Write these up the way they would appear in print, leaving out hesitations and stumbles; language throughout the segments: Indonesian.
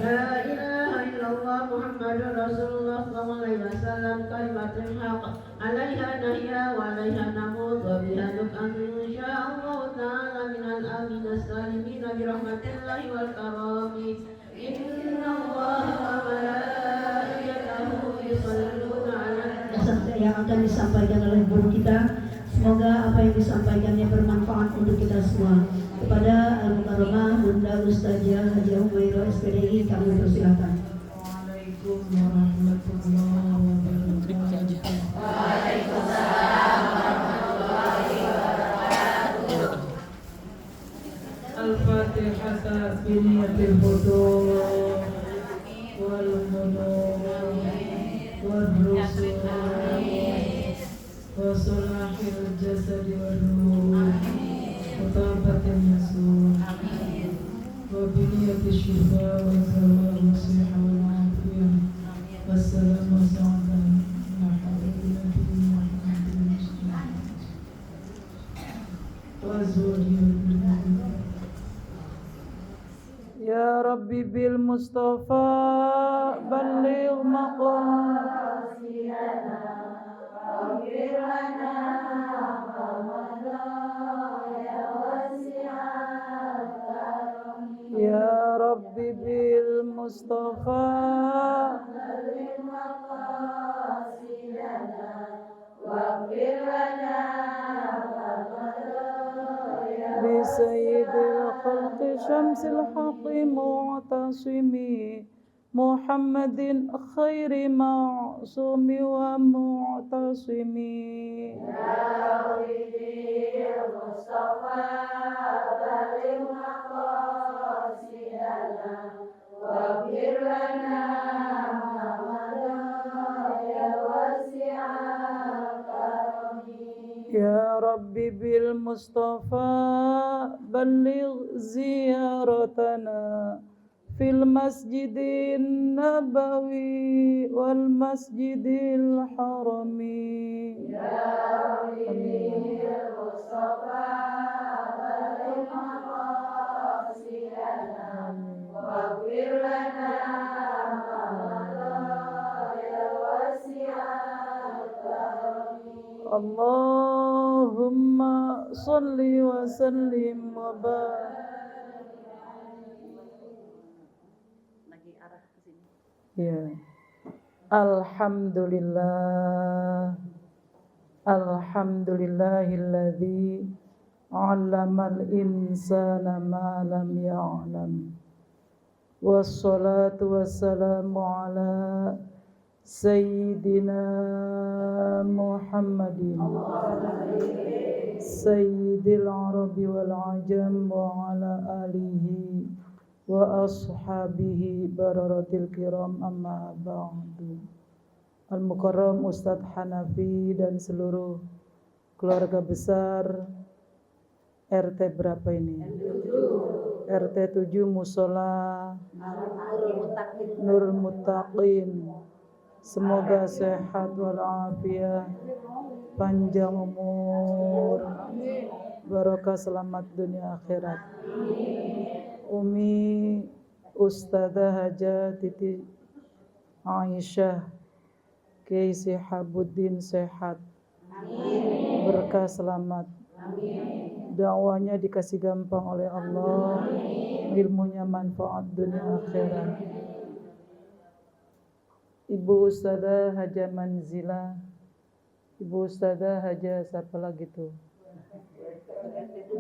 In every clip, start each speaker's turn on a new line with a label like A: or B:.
A: لا إله إلا الله محمد رسول الله صلى الله عليه وسلم كلمة الحق عليها نحيا وعليها نموت وبها نبعث إن شاء الله تعالى من الآمين السالمين برحمة الله والكرام إن الله وملائكته يصلون على yang akan disampaikan oleh guru kita. Semoga apa yang disampaikannya bermanfaat untuk kita semua. Kepada Al-Mukarramah Bunda Ustazah Haji Humairah SPDI kami persilakan.
B: Waalaikumsalam warahmatullahi wabarakatuh.
A: Waalaikumsalam warahmatullahi wabarakatuh.
B: Al-Fatihah biniyatil futuh wal munur wal rusul wa salahil jasadi wal ruh wa tabatil nusur wa biniyatil shifa wa zawal nasiha wal afiyah wassalam wa sa'adan wa hawla wa zuriyah. Ya Rabbi bil Mustafa balligh maqasidana waghfir lana ya wasi'al karam. Ya Rabbi bil Mustafa balligh maqasidana waghfir lana بسيد الخلق شمس الحق معتصمي محمد خير معصوم ومعتصمي يا ولدي المصطفى بلغ مقاصدنا واغفر لنا ما مضى يا واسع الكرم. يا ربي بالمصطفى بلغ زيارتنا في المسجد النبوي والمسجد الحرام. يا ربي المصطفى بلغ مقاصدنا واغفر لنا ما مضى يا واسع الكرم. Allahumma salli wa sallim wa barik.
C: Lagi arah ke sini.
B: Ya. Alhamdulillah. Alhamdulillahilladzi 'allamal insana ma lam ya'lam. Wassalatu wassalamu ala Sayyidina Muhammadin Sayyidil Arabi wal Ajam wa ala alihi wa ashabihi bararatil kiram amma ba'du. Al-Mukarram Ustadz Hanafi dan seluruh keluarga besar RT berapa ini? RT 7 Musola Nur Muttaqin. Semoga sehat walafiat, panjang umur, barokah selamat dunia akhirat. Umi Ustazah Haja Titi Aisyah Kiai Sihabuddin sehat, berkah selamat, dakwanya dikasih gampang oleh Allah, ilmunya manfaat dunia akhirat. Ibu Ustazah Haja Manzila, Ibu Ustazah Haja siapa lagi tuh?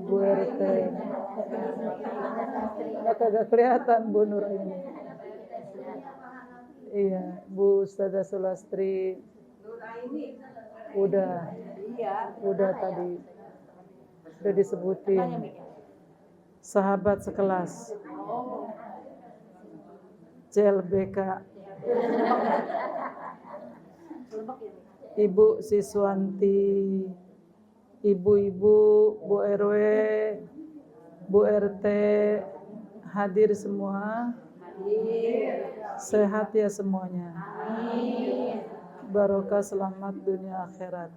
B: Bu RT. Kagak kelihatan Bu Nur ini. Iya, Bu Ustazah Sulastri. Udah tadi. Udah disebutin. Sahabat sekelas. CLBK. Ibu Siswanti, ibu-ibu, Bu RW, Bu RT, hadir semua? Sehat ya semuanya? Barokah selamat dunia akhirat.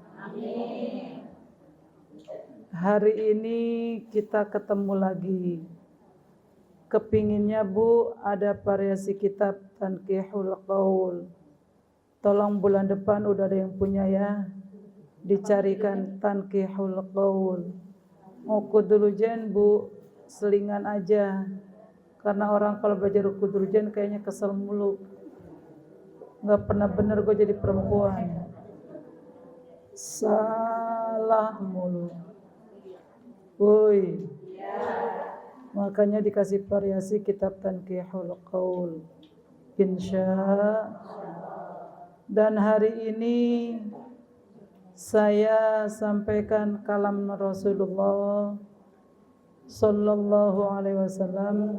B: Hari ini kita ketemu lagi kepinginnya Bu ada variasi kitab Tankihul Qaul. Tolong bulan depan udah ada yang punya ya, dicarikan Tankihul Qaul. Ukudul-Jen Bu, selingan aja, karena orang kalau belajar Ukudul-Jen kayaknya kesel mulu, nggak pernah bener gue jadi perempuan, salah mulu. Woi, makanya dikasih variasi kitab Tankihul Qaul, insya. Dan hari ini saya sampaikan kalam Rasulullah Sallallahu Alaihi Wasallam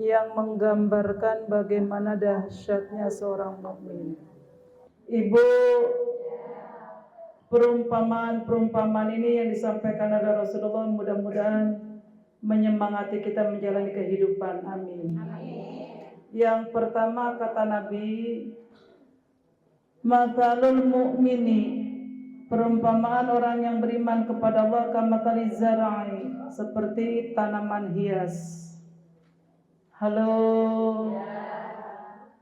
B: yang menggambarkan bagaimana dahsyatnya seorang mukmin. Ibu, perumpamaan ini yang disampaikan oleh Rasulullah mudah-mudahan menyemangati kita menjalani kehidupan. Amin. Yang pertama kata Nabi, mathalul mu'mini, perumpamaan orang yang beriman kepada Allah, kamathali zar'i, seperti tanaman hias. Halo.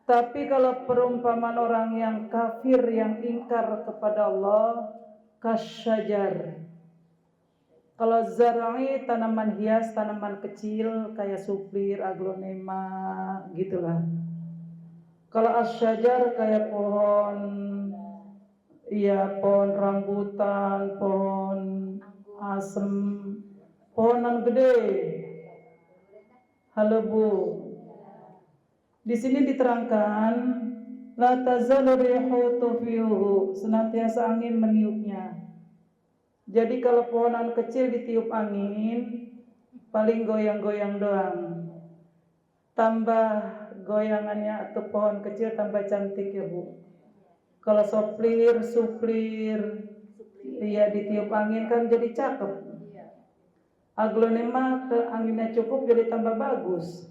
B: Tapi kalau perumpamaan orang yang kafir, yang ingkar kepada Allah, kasyajar. Kalau zar'i tanaman hias, tanaman kecil kayak suplir, aglonema, gitulah. Kalau asyajar kayak pohon, ya pohon rambutan, pohon asem, pohonan gede. Halo Bu. Di sini diterangkan, la tazalu rihu tufiuhu, senantiasa angin meniupnya. Jadi kalau pohonan kecil ditiup angin, paling goyang-goyang doang. Tambah goyangannya atau pohon kecil tambah cantik ya Bu. Kalau suplir, ya ditiup angin kan jadi cakep. Aglonema anginnya cukup jadi tambah bagus.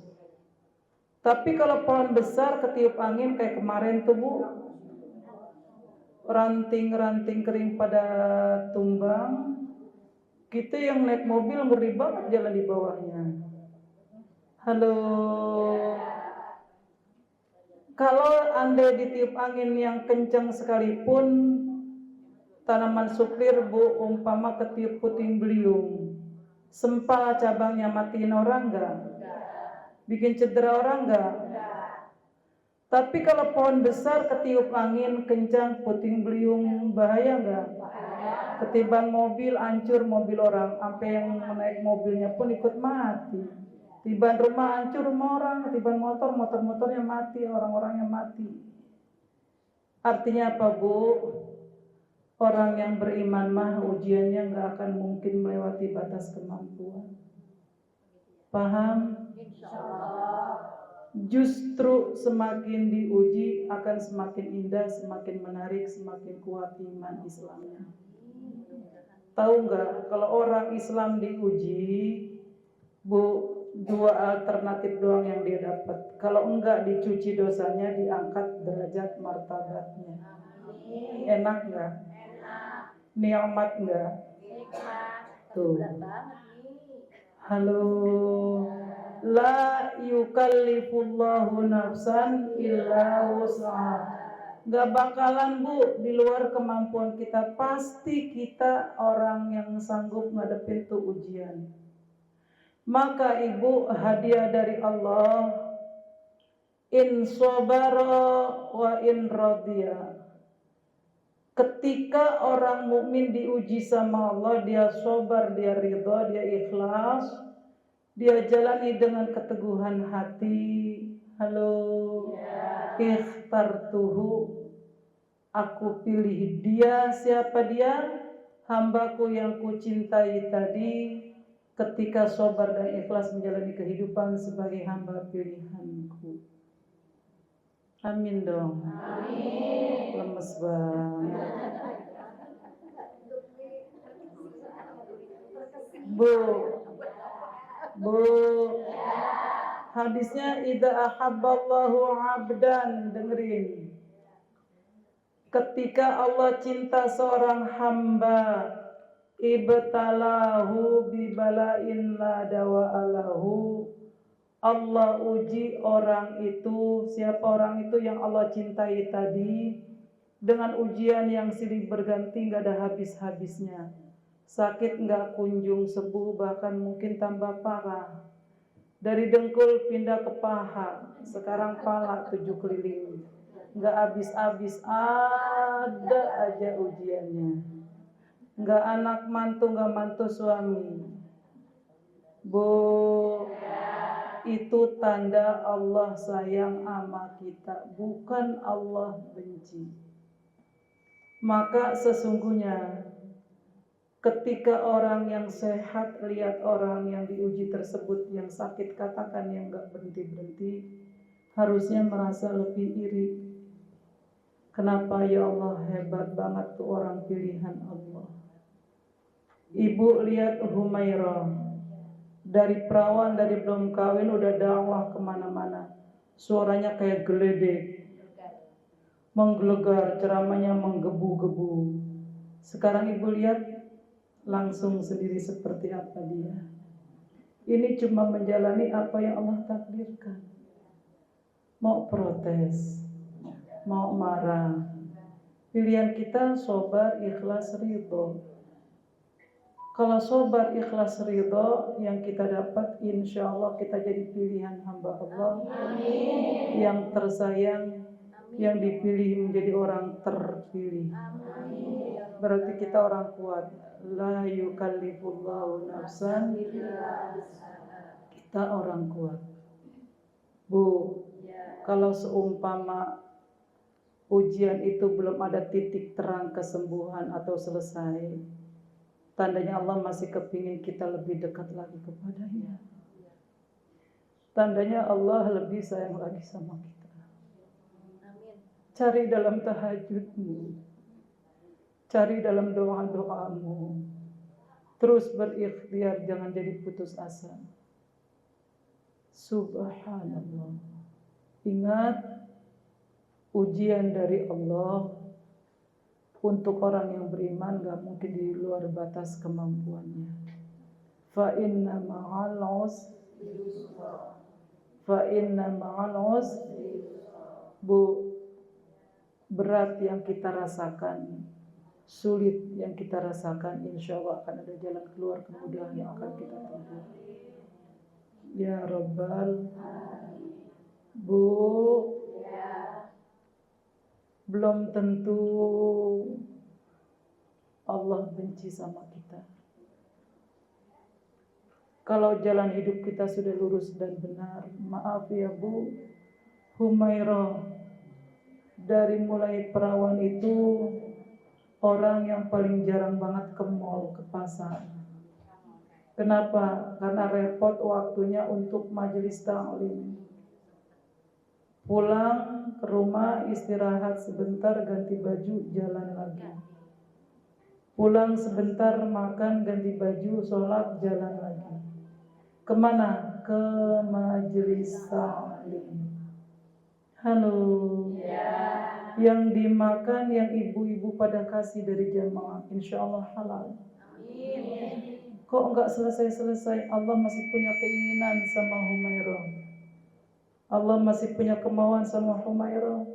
B: Tapi kalau pohon besar ketiup angin kayak kemarin tuh Bu, ranting-ranting kering pada tumbang, kita yang naik mobil ngeri banget jalan di bawahnya. Halo. Kalau Anda ditiup angin yang kencang sekalipun, tanaman suplir Bu, umpama ketiup puting beliung, sempal cabangnya matiin orang enggak? Bikin cedera orang enggak? Tapi kalau pohon besar ketiup angin kencang puting beliung, bahaya enggak? Ketiban mobil, hancur mobil orang, sampai yang naik mobilnya pun ikut mati. Tiban rumah hancur rumah orang, tiban motornya mati, orang-orangnya mati. Artinya apa Bu? Orang yang beriman mah ujiannya nggak akan mungkin melewati batas kemampuan. Paham? Justru semakin diuji akan semakin indah, semakin menarik, semakin kuat iman Islamnya. Tahu nggak kalau orang Islam diuji, Bu, dua alternatif doang yang dia dapat. Kalau enggak dicuci dosanya, diangkat derajat martabatnya. Enak nggak? Nikmat nggak? Tuh. Halo. La yukallifullahu nafsan illa wus'aha. Gak bakalan Bu di luar kemampuan kita. Pasti kita orang yang sanggup ngadepin tuh ujian. Maka Ibu, hadiah dari Allah, in sobara wa in radiyah. Ketika orang mukmin diuji sama Allah, dia sobar, dia ridha, dia ikhlas, dia jalani dengan keteguhan hati. Halo. Ikhtartuhu, aku pilih dia. Siapa dia? Hambaku yang kucintai tadi. Ketika sobar dan ikhlas menjalani kehidupan sebagai hamba pilihanku. Amin dong. Amin. Lemes banget. Bu, hadisnya idza ahabballahu 'abdan, dengerin. Ketika Allah cinta seorang hamba, ibtalahu bibala'in la dawa'alahu. Allah uji orang itu, siapa orang itu yang Allah cintai tadi, dengan ujian yang silih berganti, gak ada habis-habisnya. Sakit gak kunjung sembuh, bahkan mungkin tambah parah. Dari dengkul pindah ke paha, sekarang pala 7 keliling. Gak habis-habis, ada aja ujiannya. Gak anak mantu, gak mantu suami. Bu, itu tanda Allah sayang sama kita, bukan Allah benci. Maka sesungguhnya ketika orang yang sehat lihat orang yang diuji tersebut yang sakit, katakan yang gak berhenti-berhenti, harusnya merasa lebih iri. Kenapa ya Allah, hebat banget tuh orang pilihan Allah. Ibu lihat Humairah, dari perawan, dari belum kawin udah dakwah kemana-mana. Suaranya kayak geledek, menggelegar, ceramahnya menggebu-gebu. Sekarang ibu lihat langsung sendiri seperti apa dia. Ini cuma menjalani apa yang Allah takdirkan. Mau protes, mau marah, pilihan kita sabar, ikhlas, ridho. Kalau sabar, ikhlas, ridho, yang kita dapat insya Allah kita jadi pilihan hamba Allah. Amin. Yang tersayang, amin. Yang dipilih menjadi orang terpilih. Amin. Berarti kita orang kuat. La yukallifullahu nafsan, kita orang kuat. Bu, kalau seumpama ujian itu belum ada titik terang kesembuhan atau selesai, tandanya Allah masih kepingin kita lebih dekat lagi kepadanya. Tandanya Allah lebih sayang lagi sama kita. Cari dalam tahajudmu, cari dalam doa-doamu, terus berikhtiar, jangan jadi putus asa. Subhanallah. Ingat, ujian dari Allah untuk orang yang beriman gak mungkin di luar batas kemampuannya. Fa inna ma'al usri. Bu, berat yang kita rasakan, sulit yang kita rasakan, insya Allah akan ada jalan keluar, kemudahan yang akan kita tempuh. Ya Rabbal. Bu, belum tentu Allah benci sama kita. Kalau jalan hidup kita sudah lurus dan benar. Maaf ya Bu, Humairah dari mulai perawan itu orang yang paling jarang banget ke mall, ke pasar. Kenapa? Karena repot waktunya untuk majelis ta'lim. Pulang ke rumah, istirahat sebentar, ganti baju, jalan lagi. Pulang sebentar, makan, ganti baju, sholat, jalan lagi. Kemana? Ke majelis ta'lim. Halo. Ya. Yang dimakan, yang ibu-ibu pada kasih dari jamaah, insya Allah halal. Amin. Kok enggak selesai-selesai? Allah masih punya keinginan sama Humairah. Allah masih punya kemauan sama Humairah.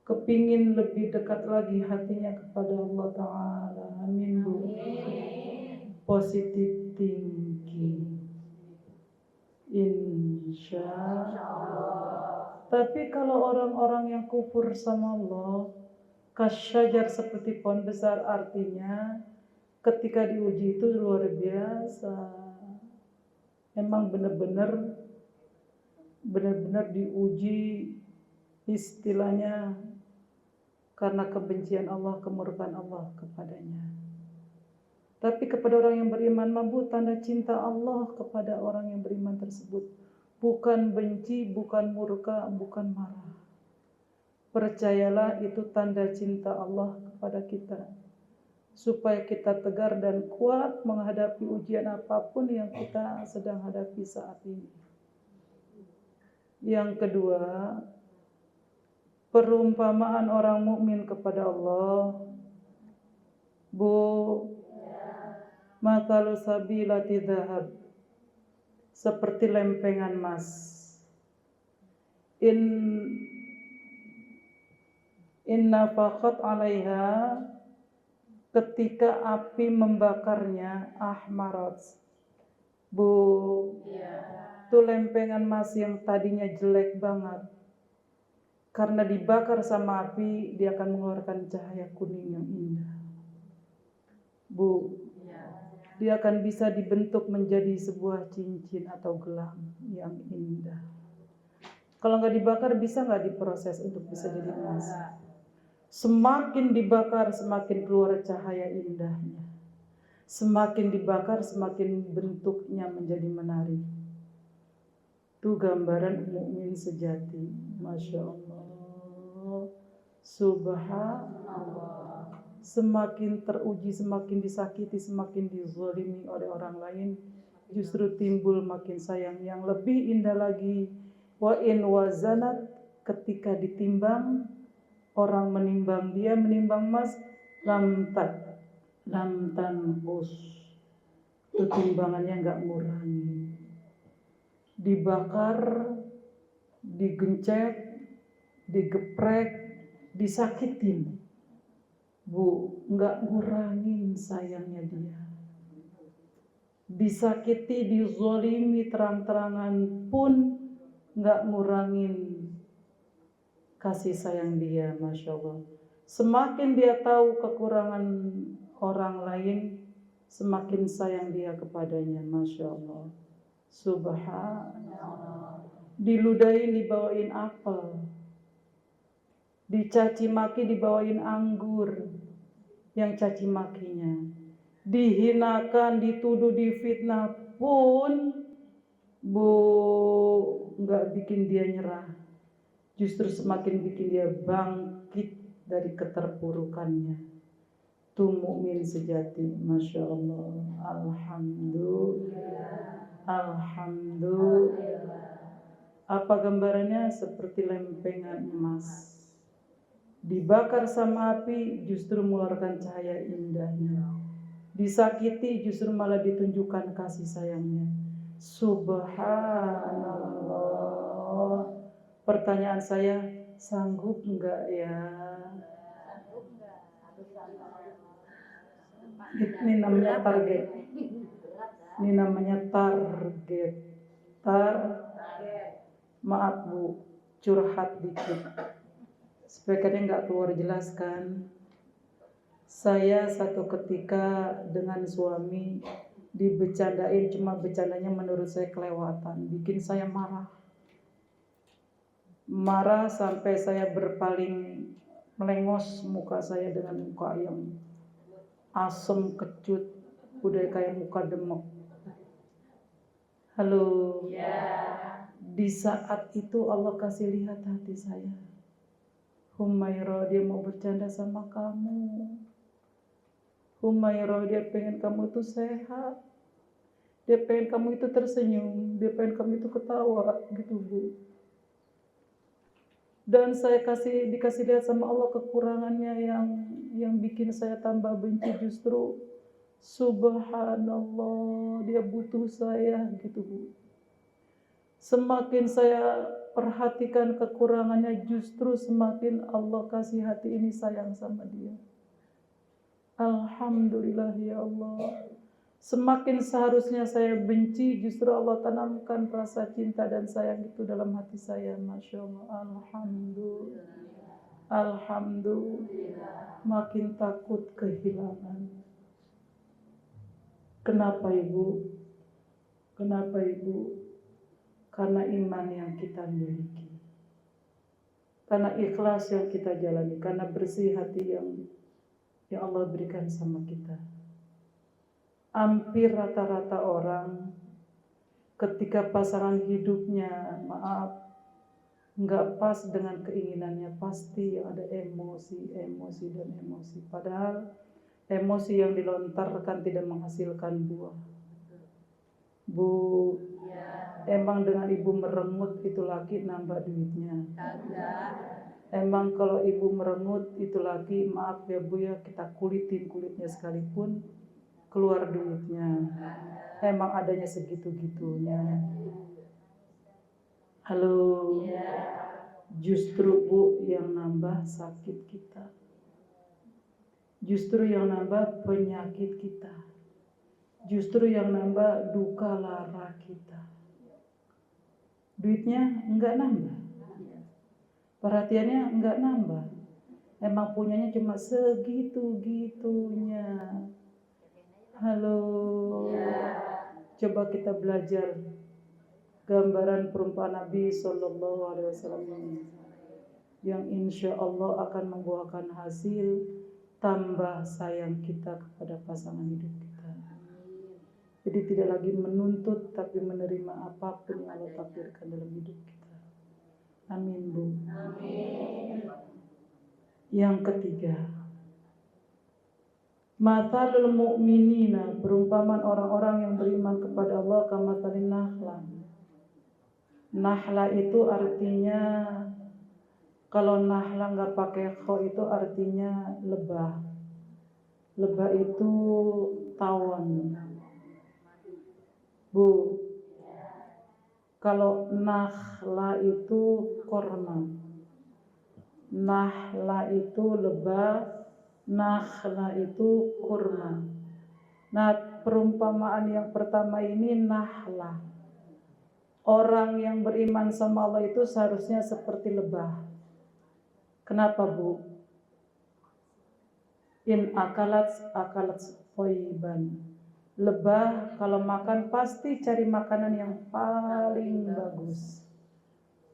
B: Kepingin lebih dekat lagi hatinya kepada Allah Ta'ala. Amin Bu. Amin. Positive thinking, insya Allah. Tapi kalau orang-orang yang kufur sama Allah, kasyajar seperti pohon besar, artinya ketika diuji itu luar biasa. Emang benar-benar diuji, istilahnya karena kebencian Allah, kemurkaan Allah kepadanya. Tapi kepada orang yang beriman, mampu tanda cinta Allah kepada orang yang beriman tersebut. Bukan benci, bukan murka, bukan marah. Percayalah itu tanda cinta Allah kepada kita. Supaya kita tegar dan kuat menghadapi ujian apapun yang kita sedang hadapi saat ini. Yang kedua, perumpamaan orang mukmin kepada Allah. Bu, Mathalu sabilati dhahab, seperti lempengan emas. Inna faqat 'alaiha, ketika api membakarnya, ahmarat. Bu, itu lempengan emas yang tadinya jelek banget, karena dibakar sama api, dia akan mengeluarkan cahaya kuning yang indah. Bu, dia akan bisa dibentuk menjadi sebuah cincin atau gelang yang indah. Kalau nggak dibakar, bisa nggak diproses untuk bisa jadi emas? Semakin dibakar, semakin keluar cahaya indahnya. Semakin dibakar, semakin bentuknya menjadi menarik. Itu gambaran mukmin sejati. Masya Allah. Subhanallah. Semakin teruji, semakin disakiti, semakin dizalimi oleh orang lain, justru timbul makin sayang. Yang lebih indah lagi, wa in wazanat, ketika ditimbang, orang menimbang, dia menimbang emas, lam tanqus, itu timbangannya nggak ngurangi. Dibakar, digencet, digeprek, disakitin, Bu, nggak ngurangin sayangnya dia. Disakiti, dizolimi terang-terangan pun nggak ngurangin kasih sayang dia. Masya Allah. Semakin dia tahu kekurangan orang lain, semakin sayang dia kepadanya. Masya Allah. Subhanallah. Diludahin, dibawain apel, dicaci maki, dibawain anggur yang caci makinya, dihinakan, dituduh, difitnah pun, Bu, nggak bikin dia nyerah, justru semakin bikin dia bangkit dari keterpurukannya. Itu mukmin sejati. Masya Allah. Alhamdulillah. Alhamdulillah. Apa gambarannya? Seperti lempengan emas, dibakar sama api, justru mengeluarkan cahaya indahnya. Disakiti, justru malah ditunjukkan kasih sayangnya. Subhanallah. Pertanyaan saya, sanggup enggak ya? Ini namanya target. Ini namanya target. Maaf Bu, curhat dikit. Supaya kadang nggak keluar jelas kan. Saya satu ketika dengan suami dibecandain, cuma bercandanya menurut saya kelewatan, bikin saya marah. Marah sampai saya berpaling, melengos muka saya dengan muka yang asem kecut, udah kayak muka demek. Halo. Di saat itu Allah kasih lihat hati saya. Humaira, dia mau bercanda sama kamu. Humaira, dia pengen kamu itu sehat. Dia pengen kamu itu tersenyum. Dia pengen kamu itu ketawa, gitu Bu. Dan saya dikasih lihat sama Allah kekurangannya yang bikin saya tambah benci, justru subhanallah, dia butuh saya, gitu Bu. Semakin saya perhatikan kekurangannya, justru semakin Allah kasih hati ini sayang sama dia. Alhamdulillah ya Allah. Semakin seharusnya saya benci, justru Allah tanamkan rasa cinta dan sayang itu dalam hati saya. Masya Allah. Alhamdulillah. Alhamdulillah. Makin takut kehilangan. Kenapa Ibu? Kenapa Ibu? Karena iman yang kita miliki, karena ikhlas yang kita jalani, karena bersih hati yang Allah berikan sama kita. Hampir rata-rata orang ketika pasangan hidupnya, maaf, nggak pas dengan keinginannya, pasti ada emosi. Padahal emosi yang dilontarkan tidak menghasilkan buah. Bu, emang dengan ibu merengut itu laki nambah duitnya? Emang kalau ibu merengut itu laki, maaf ya Bu ya, kita kulitin kulitnya sekalipun, keluar duitnya. Emang adanya segitu-gitunya. Halo. Justru Bu yang nambah sakit kita. Justru yang nambah penyakit kita. Justru yang nambah duka lara kita. Duitnya enggak nambah. Perhatiannya enggak nambah. Emang punyanya cuma segitu-gitunya. Halo. Coba kita belajar gambaran perumpamaan Nabi Sallallahu Alaihi Wasallam ini, yang insya Allah akan membuahkan hasil tambah sayang kita kepada pasangan hidup kita. Jadi tidak lagi menuntut, tapi menerima apapun yang Allah takdirkan dalam hidup kita. Amin Bu. Amin. Yang ketiga, matalul mu'minina, perumpamaan orang-orang yang beriman kepada Allah, kamatalin nahla. Nahla itu artinya, kalau nahla nggak pakai kho itu artinya lebah. Lebah itu tawon. Bu, kalau nahla itu korma. Nahla itu lebah, nahla itu kurma. Nah, perumpamaan yang pertama ini nahla. Orang yang beriman sama Allah itu seharusnya seperti lebah. Kenapa Bu? In akalat thayyiban. Lebah kalau makan pasti cari makanan yang paling bagus.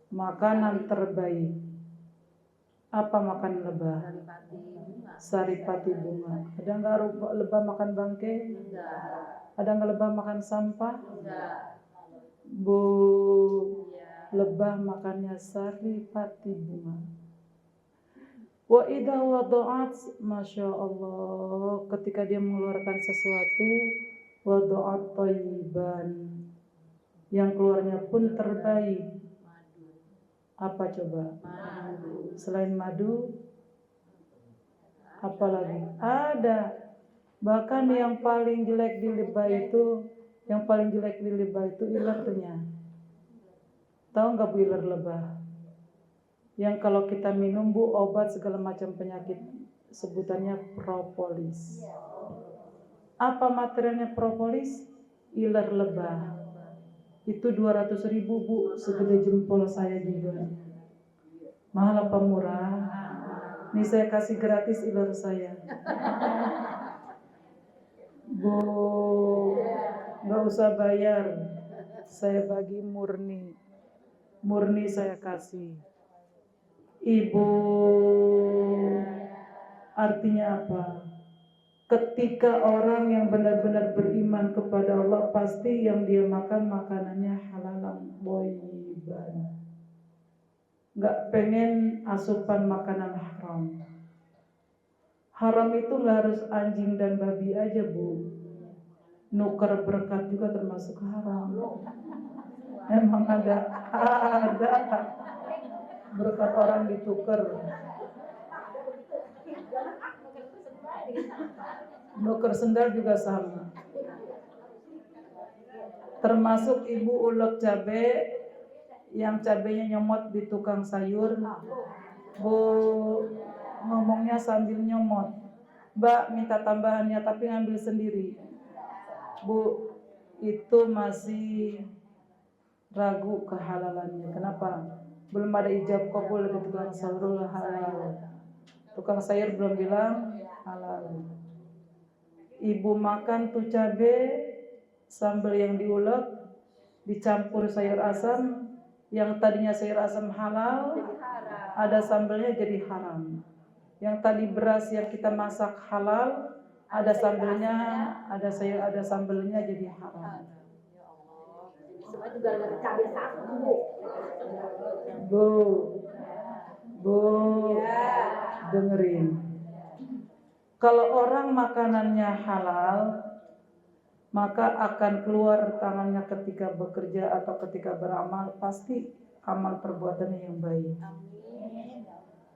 B: Makanan terbaik. Apa makan lebah? Saripati bunga. Ada nggak lebah makan bangkai? Ada nggak lebah makan sampah? Bu, lebah makannya saripati bunga. Wa idza wada'at, masya Allah, ketika dia mengeluarkan sesuatu, wada'at thayyiban, yang keluarnya pun terbaik. Apa coba? Selain madu, apa lagi? Ada. Bahkan yang paling jelek di lebah itu, ilernya. Tahu nggak Bu iler lebah? Yang kalau kita minum Bu, obat segala macam penyakit, sebutannya propolis. Apa materialnya propolis? Iler lebah. Itu 200.000 Bu, segede jempol saya juga. Mahal apa murah? Nih saya kasih gratis iler saya. Bu, nggak usah bayar, saya bagi murni saya kasih. Ibu, artinya apa? Ketika orang yang benar-benar beriman kepada Allah, pasti yang dia makan makanannya halalan thayyiban. Nggak pengen asupan makanan haram. Haram itu nggak harus anjing dan babi aja Bu. Nuker berkat juga termasuk haram. Emang ada berkat orang ditukar. Nuker sendal juga sama. Termasuk ibu ulek cabe yang cabenya nyomot di tukang sayur. Bu, ngomongnya sambil nyomot. Mbak minta tambahannya tapi ngambil sendiri. Bu, itu masih ragu kehalalannya. Kenapa? Belum ada ijab kabul dari tukang sayur halal. Tukang sayur belum bilang halal. Ibu makan tuh cabe, sambal yang diulek, dicampur sayur asam, yang tadinya sayur asam halal, ada sambalnya jadi haram. Yang tadi beras yang kita masak halal, ada sambalnya, ada sambalnya jadi haram.
C: Semua juga gara-gara cabai satu, Bu.
B: Bu, dengerin. Kalau orang makanannya halal, maka akan keluar tangannya ketika bekerja atau ketika beramal, pasti amal perbuatannya yang baik.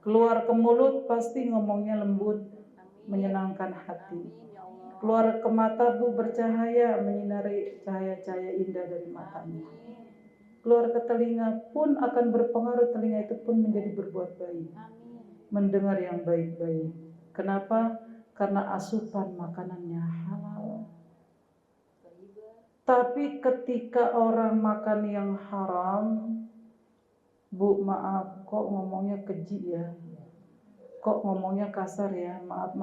B: Keluar ke mulut pasti ngomongnya lembut, menyenangkan hati. Keluar ke mata Bu bercahaya, menyinari cahaya-cahaya indah dari matanya. Keluar ke telinga pun akan berpengaruh, telinga itu pun menjadi berbuat baik, mendengar yang baik-baik. Kenapa? Karena asupan makanannya halal. Tapi ketika orang makan yang haram, Bu maaf, kok ngomongnya keji ya, kok ngomongnya kasar ya, maaf,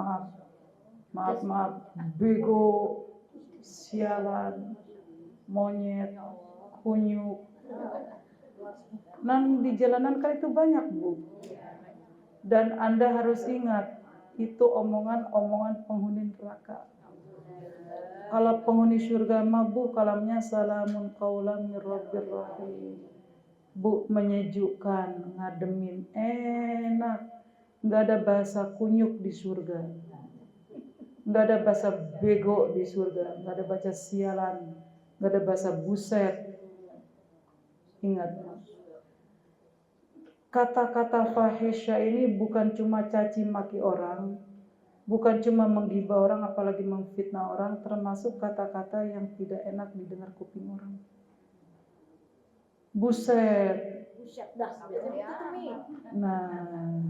B: bego, sialan, monyet, kunyuk. Di jalanan kan itu banyak Bu. Dan Anda harus ingat, itu omongan penghuni neraka. Kalau penghuni surga mah Bu, kalamnya salamun qaulan mir rabbir rahim. Bu, menyejukkan, ngademin, enak. Nggak ada bahasa kunyuk di surga, nggak ada bahasa bego di surga, nggak ada bahasa sialan, nggak ada bahasa buset. Ingat, kata-kata fahisya ini bukan cuma caci maki orang, bukan cuma menggibah orang, apalagi memfitnah orang, termasuk kata-kata yang tidak enak didengar kuping orang. Buset. Nah,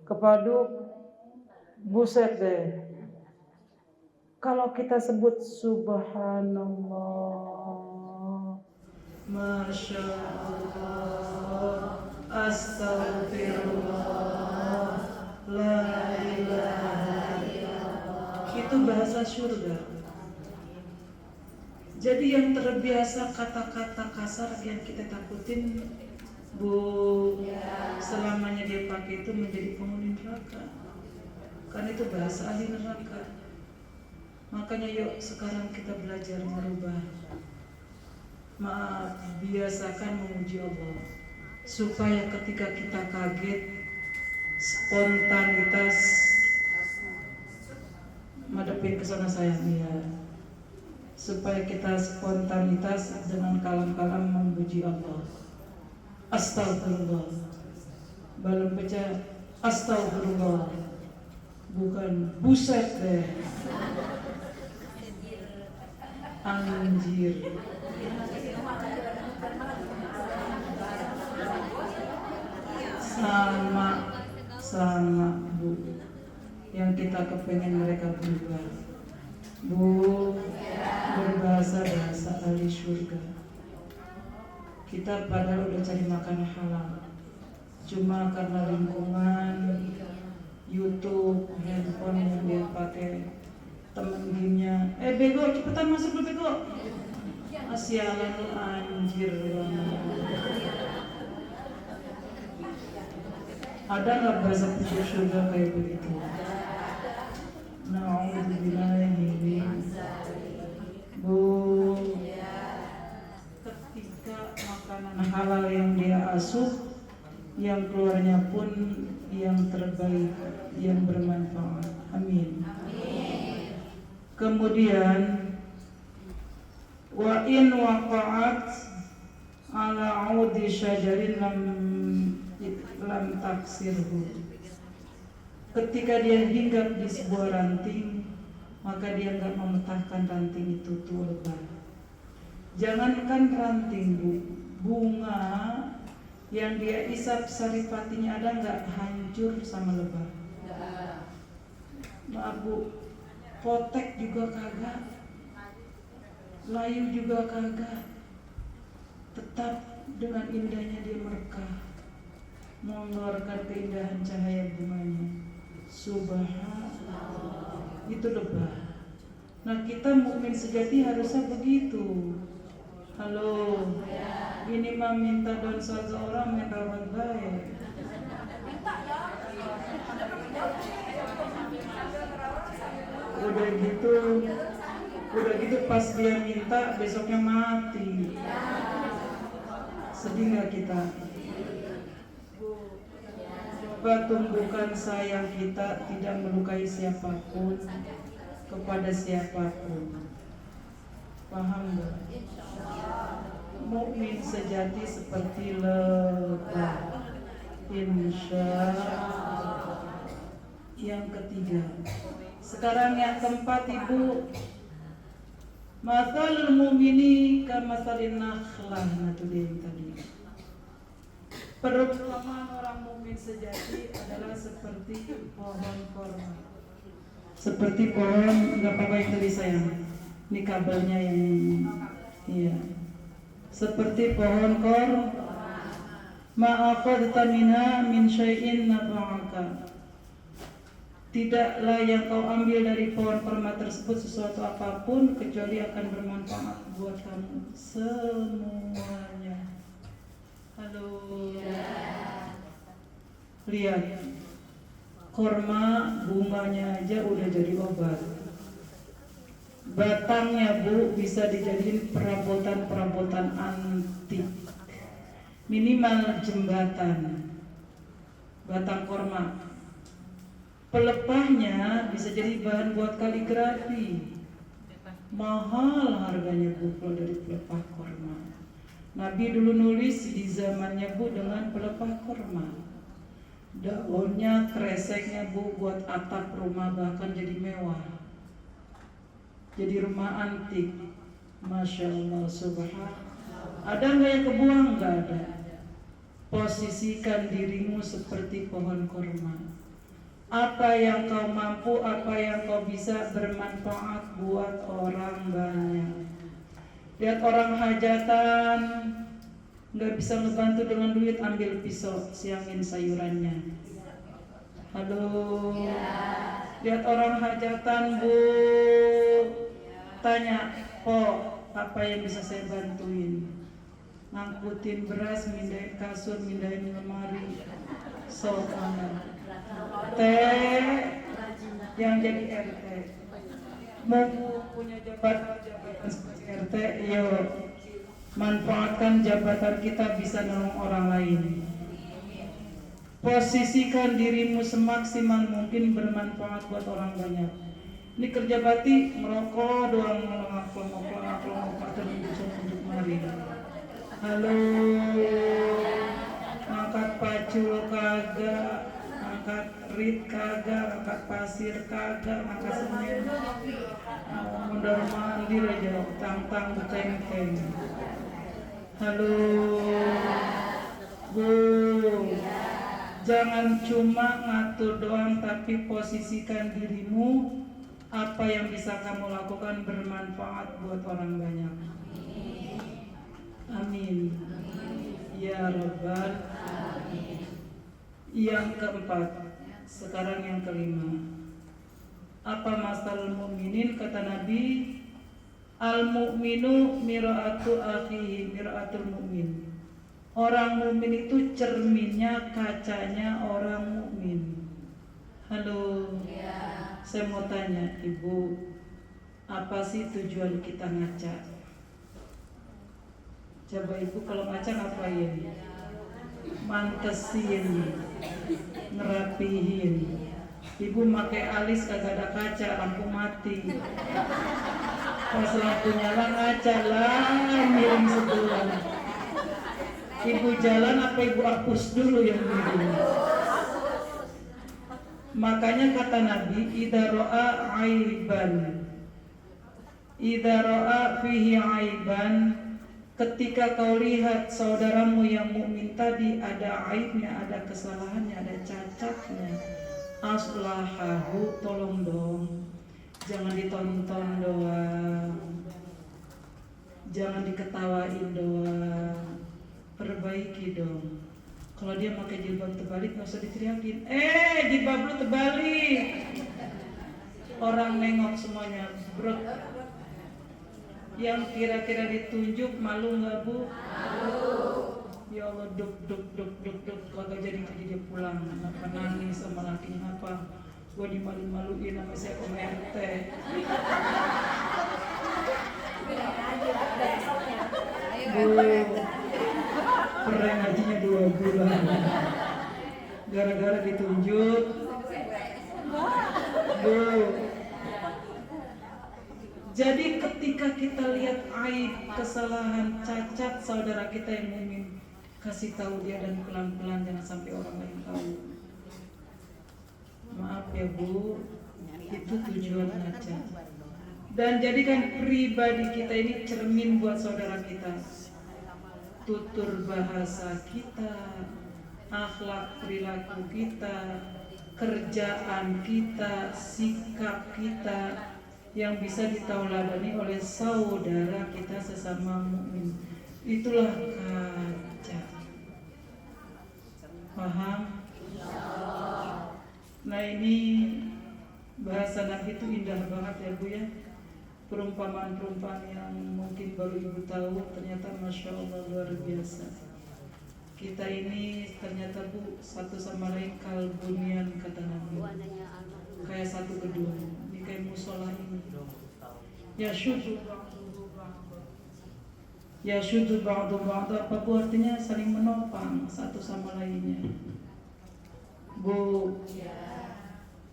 B: kepaduk, buset deh. Kalau kita sebut subhanallah, masya Allah, astagfirullah, la ilaha illallah, itu bahasa surga. Jadi yang terbiasa kata-kata kasar yang kita takutin, Bu, selamanya dia pakai itu menjadi penghuni neraka. Kan itu bahasa ahli neraka. Makanya yuk sekarang kita belajar merubah. Maaf, biasakan memuji Allah, supaya ketika kita kaget, spontanitas, madepin ke sana sayang ya, supaya kita spontanitas dengan kalam-kalam memuji Allah. Astagfirullah, balon pecah, astagfirullah, bukan buset deh, anjir. Sama Bu, yang kita kepengen mereka berubah. Bu, berbahasa ahli surga. Kita padahal udah cari makan halal, cuma karena lingkungan, YouTube, handphone yang dia pakai, temen gamenya, bego cepetan masuk lu bego, asialan lu anjir banget. Ada nggak bahasa pucuk surga kayak begitu? Na'udzubillahi Bu, ketika makanan halal yang dia asup, yang keluarnya pun yang terbaik, yang bermanfaat. Amin. Kemudian wa in waqa'at ala 'udi syajarin lam taksirhu. Ketika dia hinggap di sebuah ranting, maka dia enggak memetahkan ranting itu tuh lebah. Jangankan ranting Bu, bunga yang dia isap saripatinya ada enggak hancur sama lebah? Maaf Bu, potek juga kagak, layu juga kagak, tetap dengan indahnya dia merekah, mengeluarkan keindahan cahaya bunganya. Subhanallah, itu lebah. Nah kita mukmin sejati harusnya begitu. Halo, ini mah minta daun saga orang merawat baik. Udah gitu pas dia minta besoknya mati. Sedih gak kita? Coba tumbuhkan sayang kita tidak melukai siapapun kepada siapapun. Paham gak? Mukmin sejati seperti lebah. Insya Allah. Yang ketiga, Sekarang yang keempat Ibu. Mathalul mu'mini kamathalin nakhlah. Nah itu dia yang tadi. Perumpamaan orang mukmin sejati adalah seperti pohon korma. Seperti pohon, enggak apa-apa yang tadi sayang. Ini kabelnya yang iya. Seperti pohon korma. Ma'akhadta minha min syai'in nafa'aka. Tidaklah yang kau ambil dari pohon korma tersebut sesuatu apapun kecuali akan bermanfaat buat kamu semuanya. Halo. Lihat. Korma bunganya aja udah jadi obat. Batangnya Bu bisa dijadiin perabotan-perabotan antik. Minimal jembatan. Batang korma. Pelepahnya bisa jadi bahan buat kaligrafi. Mahal harganya Bu kalau dari pelepah korma. Nabi dulu nulis di zamannya Bu dengan pelepah korma. Daunnya, kreseknya Bu buat atap rumah bahkan jadi mewah. Jadi rumah antik. Masya Allah subhanallah. Ada nggak yang kebuang? Nggak ada. Posisikan dirimu seperti pohon korma. Apa yang kau mampu, apa yang kau bisa bermanfaat buat orang banyak. Lihat orang hajatan, nggak bisa ngebantu dengan duit, ambil pisau, siangin sayurannya. Halo. Lihat orang hajatan Bu, tanya, apa yang bisa saya bantuin? Ngangkutin beras, mindahin kasur, mindahin lemari. Soalnya teh yang jadi RT mau punya jabatan seperti RT, yuk manfaatkan jabatan kita bisa nolong orang lain. Posisikan dirimu semaksimal mungkin bermanfaat buat orang banyak. Ini kerja bakti merokok doang, ngelongak dan untuk mari. Halo, angkat pacul kagak, angkat rit kagak, angkat pasir kagak, angkat semen, mondar mandir aja, tang beteng. Halo, Bu, jangan cuma ngatur doang, tapi posisikan dirimu. Apa yang bisa kamu lakukan bermanfaat buat orang banyak. Amin. Ya Rabbal. Yang keempat, sekarang yang kelima. Apa masalul mu'minin? Kata Nabi, al-mu'minu mira'atu akhihi, mira'atul mu'min. Orang mukmin itu cerminnya, kacanya orang mukmin. Halo. Saya mau tanya, Ibu, apa sih tujuan kita ngaca? Coba Ibu kalau ngaca ngapain? Mantesin, ngerapihin. Ibu pakai alis kagak ada kaca, lampu mati. Pas lampu nyala ngaca lah, miring sebelah. Ibu jalan apa Ibu hapus dulu yang begini? Makanya kata Nabi, idza ra'a aiban, idza ra'a fihi aiban, ketika kau lihat saudaramu yang mukmin tadi ada aibnya, ada kesalahannya, ada cacatnya, aslahahu, tolong dong, jangan ditonton doang, jangan diketawain doang, perbaiki dong. Kalau dia pakai jilbab terbalik nggak usah diteriakin, jilbab lu terbalik. Orang nengok semuanya, bro. Yang kira-kira ditunjuk malu nggak Bu? Malu. Ya Allah, duk, kagak jadi dia pulang. Kenapa nangis sama lakinya apa? Gua dimalu-maluin sama saya Om RT. Bu. Pernah ngajinya 2 bulan gara-gara ditunjuk. Bu. Jadi ketika kita lihat aib, kesalahan, cacat saudara kita yang mukmin, kasih tahu dia dan pelan-pelan, jangan sampai orang lain tahu. Maaf ya Bu, Itu tujuan ngaca. Dan jadikan pribadi kita ini cermin buat saudara kita. Tutur bahasa kita, akhlak perilaku kita, kerjaan kita, sikap kita yang bisa ditauladani oleh saudara kita sesama mukmin. Itulah kaca. Paham? Nah, ini bahasa Nabi itu indah banget ya Bu ya. Perumpamaan-perumpamaan yang mungkin baru Ibu tahu, ternyata Masya Allah luar biasa. Kita ini ternyata Bu satu sama lain kalbunian kata Nabi. Kayak satu gedung, ini kayak musola ini. Ya syudu ba'du apa Bu artinya saling menopang satu sama lainnya. Bu,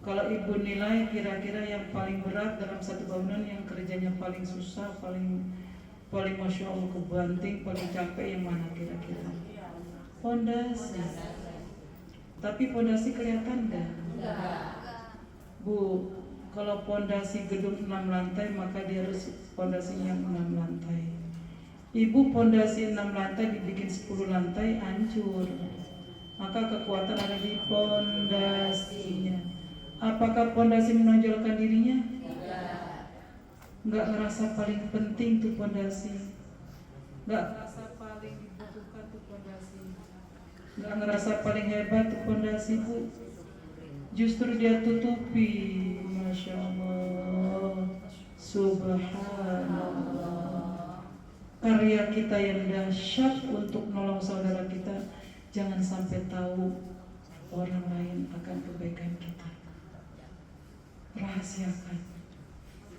B: kalau Ibu nilai kira-kira yang paling berat dalam satu bangunan, yang kerjanya paling susah, paling Masya Allah kebanting, paling capek yang mana kira-kira? Pondasi. Tapi pondasi kelihatan enggak? Bu, kalau pondasi gedung 6 lantai maka dia harus pondasinya 6 lantai. Ibu pondasi 6 lantai dibikin 10 lantai hancur. Maka kekuatan ada di pondasinya. Apakah pondasi menonjolkan dirinya? Enggak ngerasa paling penting tuh pondasi. Enggak ngerasa paling dibutuhkan tuh pondasi. Enggak ngerasa paling hebat tuh pondasi Bu. Justru dia tutupi. Masya Allah, Subhanallah. Karya kita yang dahsyat untuk nolong saudara kita, jangan sampai tahu orang lain akan kebaikan kita. Rahasiakan.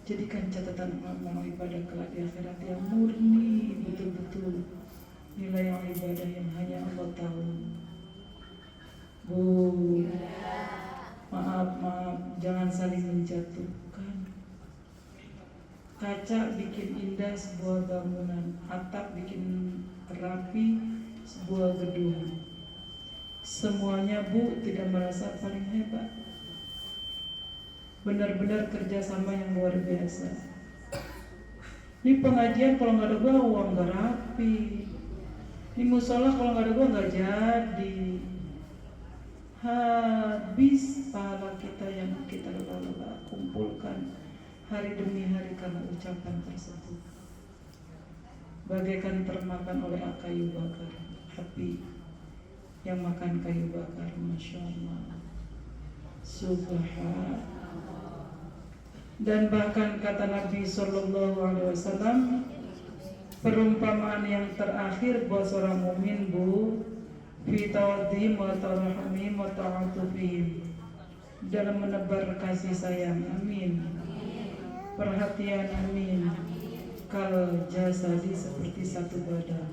B: Jadikan catatan amal ibadah kelak di akhirat yang murni, betul-betul nilai ibadah yang hanya Allah tahu. Bu, maaf, jangan saling menjatuhkan. Kaca bikin indah sebuah bangunan, atap bikin rapi sebuah gedung. Semuanya Bu tidak merasa paling hebat. Benar-benar kerjasama yang luar biasa. Ini pengajian kalau nggak ada gua uang nggak rapi. Ini musola kalau nggak ada gua nggak jadi. Habis pahala kita yang kita lelah kumpulkan hari demi hari karena ucapan tersebut. Bagaikan termakan oleh kayu bakar, api yang makan kayu bakar. Masya Allah, Subhanallah. Dan bahkan kata Nabi SAW, perumpamaan yang terakhir buat seorang mukmin Bu, fi tawaddim wa tarahmim wa ta'atufihim, dalam menebar kasih sayang. Amin. Perhatian, amin. Kalau jasadi seperti satu badan,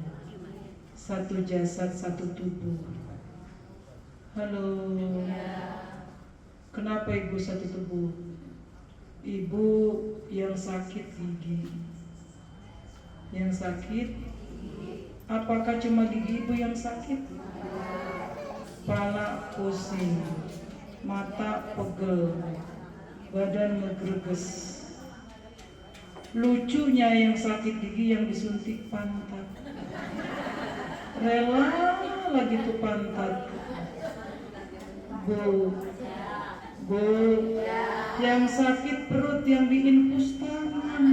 B: satu jasad, satu tubuh. Halo. Kenapa Ibu satu tubuh? Ibu yang sakit gigi. Yang sakit, apakah cuma gigi Ibu yang sakit? Kepala pusing, mata pegel, badan ngegerges. Lucunya yang sakit gigi yang disuntik pantat. Rela lagi tuh pantat. Bu, yang sakit perut yang diinfus tangan.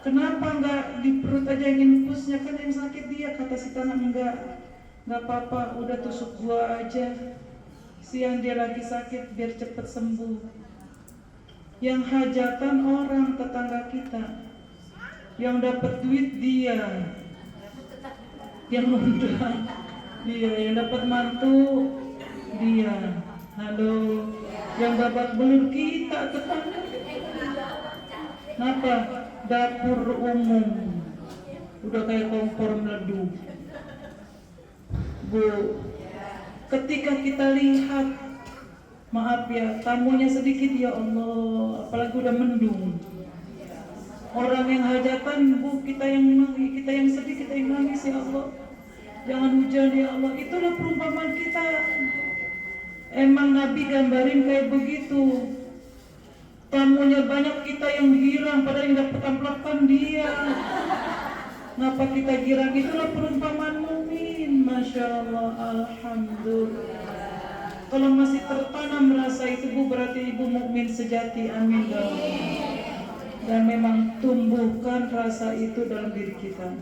B: Kenapa enggak di perut aja yang infusnya? Kan yang sakit dia, kata si tangan enggak apa-apa, udah tusuk gua aja. Siang dia lagi sakit biar cepet sembuh. Yang hajatan orang tetangga kita, yang dapat duit dia, yang undang dia, yang dapat mantu dia. Halo, yang babak belur kita tetangga. Kenapa? Dapur umum udah kayak kompor meleduk. Bu, ketika kita lihat, maaf ya, tamunya sedikit ya Allah, apalagi udah mendung. Orang yang hajatan Bu, kita yang nangis, kita yang sedih, kita yang nangis ya Allah. Jangan hujan ya Allah. Itulah perumpamaan kita. Emang Nabi gambarin kayak begitu. Tamunya banyak, kita yang girang, padahal yang dapat amplop kan dia. Ngapa kita girang? Itulah perumpamaan mukmin. Masya Allah, alhamdulillah. Kalau masih tertanam rasa itu, Bu, berarti ibu mukmin sejati. Amin ya Allah. Dan memang tumbuhkan rasa itu dalam diri kita.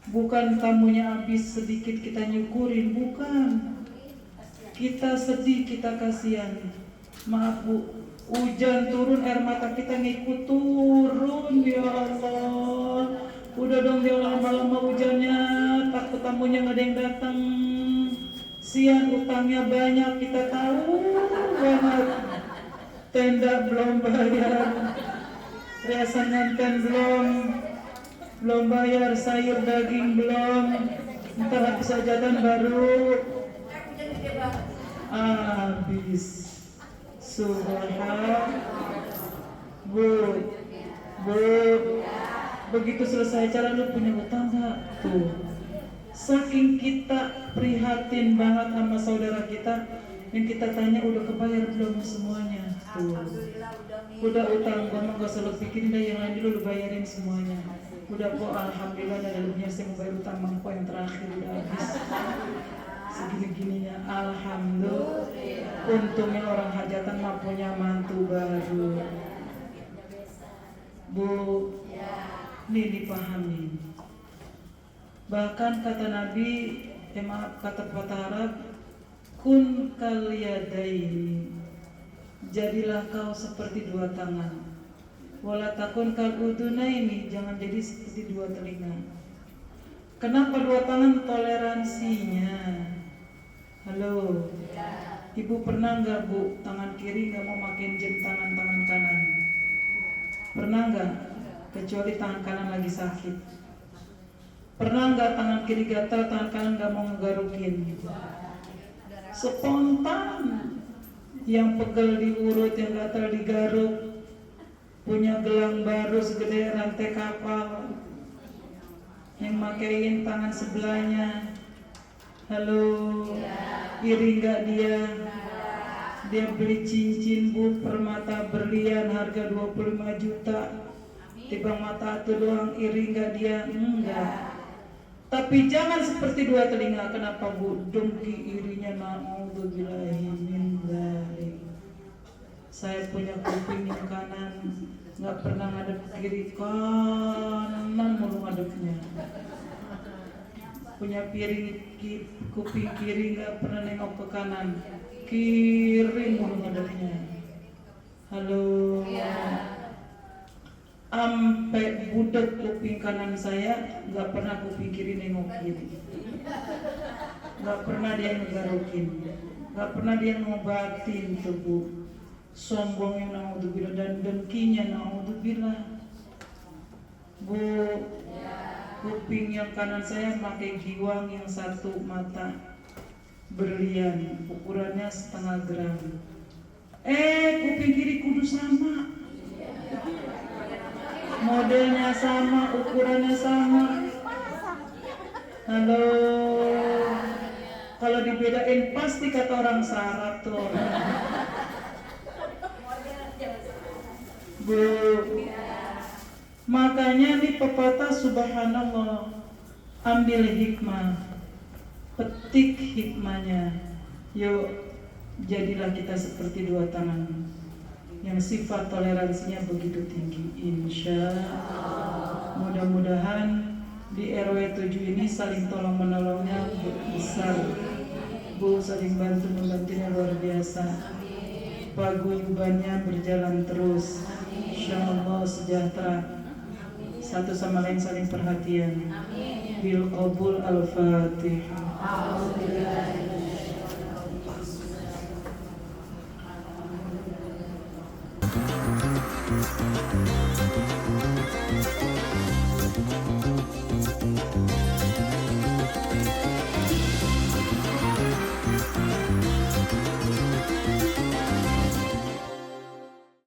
B: Bukan tamunya habis sedikit kita nyukurin, bukan. Kita sedih, kita kasihan. Maaf Bu, hujan turun, air mata kita ngikut turun. Ya Allah, udah dong jangan lama-lama hujannya, takut tamunya nggak ada yang datang. Sian utangnya banyak, kita tahu banget. Tenda belum bayar, riasan nganten belum bayar, sayur daging belum, ntar habis hajatan baru habis. Subhanallah. Bu, begitu selesai acara lu punya utang gak? Tuh, saking kita prihatin banget sama saudara kita, yang kita tanya udah kebayar belum semuanya? Tuh, udah utang, gua mah gak usah lu pikirin deh, yang lain dulu lu bayarin semuanya. Udah kok, alhamdulillah ada lebihnya, saya mau bayar utang mangko yang terakhir udah habis. Segini-gininya, alhamdulillah. Untungnya orang hajatan mah punya mantu baru. Bu, ini dipahamin. Bahkan kata Nabi, kata pepatah Arab, kun kaliyadaini, jadilah kau seperti dua tangan. Wala takun kal udunaini, jangan jadi seperti dua telinga. Kenapa dua tangan? Toleransinya. Halo, Ibu pernah nggak Bu, tangan kiri nggak mau makin jam tangan kanan? Pernah nggak? Kecuali tangan kanan lagi sakit. Pernah nggak tangan kiri gatal, tangan kanan nggak mau ngegarukin? Spontan. Yang pegel diurut, yang gatal digaruk. Punya gelang baru segede rantai kapal, yang makein tangan sebelahnya. Halo, iri nggak dia? Dia beli cincin Bu, permata berlian harga 25 juta, timbang mata itu doang, iri nggak dia? Enggak. Tapi jangan seperti dua telinga. Kenapa Bu? Dengki irinya, na'udzubillahi min dzalik. Saya punya kuping yang kanan, nggak pernah ngadep kiri, kanan mulu ngadepnya. Punya kuping kiri, nggak pernah nengok ke kanan, kiri mulu ngadepnya. Halo, ampe budek kuping kanan saya, nggak pernah kuping kiri nengok kiri. Nggak pernah dia ngegarukin, nggak pernah dia ngobatin tubuh. Sombongnya na'udzubillah dan dengkinya na'udzubillah. Bu, kuping yang kanan saya pakai giwang, yang satu mata berlian, ukurannya 0,5 gram. Kuping kiri kudu sama, modelnya sama, ukurannya sama. Halo, kalau dibedain pasti kata orang sarap tuh. Bu, makanya nih pepatah, subhanallah, ambil hikmah, petik hikmahnya. Yuk, jadilah kita seperti dua tangan yang sifat toleransinya begitu tinggi. Insya Allah. Mudah-mudahan di RW 7 ini saling tolong menolongnya besar. Bu, saling bantu membantunya luar biasa. Paguyubannya berjalan terus. Insya Allah sejahtera, satu sama lain saling perhatian. Bil qabul al-Fatihah.